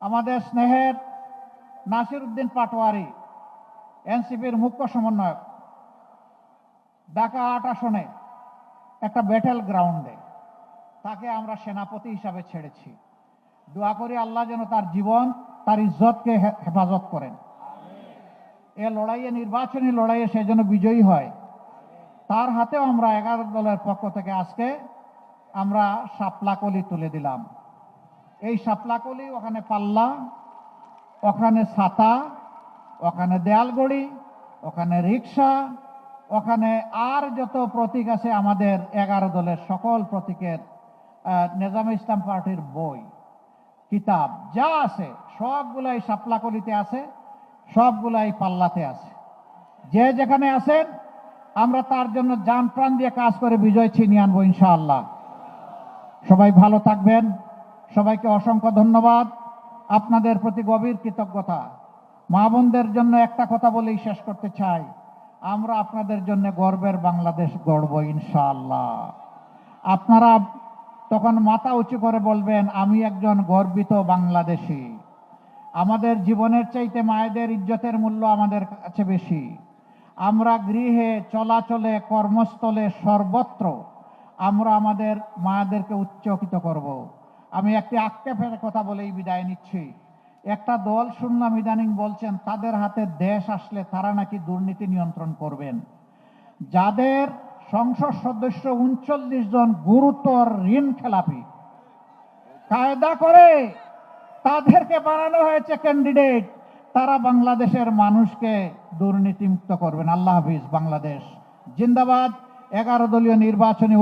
আমাদের স্নেহের নাসির উদ্দিন পাটোয়ারি এনসিপির মুখ্য সমন্বয়ক ঢাকা ৮ আসনে একটা ব্যাটেল গ্রাউন্ডে তাকে আমরা সেনাপতি হিসাবে ছেড়েছি। দোয়া করি আল্লাহ যেন তার জীবন তার ইজ্জতকে হেফাজত করেন। এ লড়াইয়ে নির্বাচনী লড়াইয়ে সে যেন বিজয়ী হয়। তার হাতেও আমরা 11 দলের পক্ষ থেকে আজকে আমরা শাপলাকলি তুলে দিলাম। এই শাপলাকলি, ওখানে পাল্লা, ওখানে ছাতা, ওখানে দেয়ালগড়ি, ওখানে রিক্সা, ওখানে আর যত প্রতীক আছে আমাদের 11 দলের সকল প্রতীকের, নেজামে ইসলাম পার্টির বই, কিতাব যা আছে সবগুলাই শাপলাকলিতে আছে, সবগুলাই পাল্লাতে আছে। যে যেখানে আছেন আমরা তার জন্য জান প্রাণ দিয়ে কাজ করে বিজয় ছিনিয়ে আনবো ইনশাআল্লাহ। সবাই ভালো থাকবেন। সবাইকে অসংখ্য ধন্যবাদ। আপনাদের প্রতি গভীর কৃতজ্ঞতা। মা বোনদের জন্য একটা কথা বলেই শেষ করতে চাই, আমরা আপনাদের জন্য গর্বের বাংলাদেশ গড়ব ইনশাআল্লাহ। আপনারা তখন মাথা উঁচু করে বলবেন, আমি একজন গর্বিত বাংলাদেশী। আমাদের জীবনের চাইতে মায়েদের ইজ্জতের মূল্য আমাদের কাছে বেশি। আমরা গৃহে, চলাচলে, কর্মস্থলে, সর্বত্র আমরা আমাদের মায়েদেরকে উচ্চকিত করব। আমি একটি আক্ষেপের কথা বলেই বিদায় নিচ্ছি। একটা দল শুনলাম ইদানিং বলছেন তাদের হাতে দেশ আসলে তারা নাকি দুর্নীতি নিয়ন্ত্রণ করবেন। যাদের সংসদ সদস্য 39 জন গুরুতর ঋণ খেলাপি, কায়দা করে তাদেরকে বানানো হয়েছে ক্যান্ডিডেট, তারা বাংলাদেশের মানুষকে দুর্নীতিমুক্ত করবেন। আল্লাহ হাফিজ। বাংলাদেশ জিন্দাবাদ। 11 দলীয় নির্বাচনী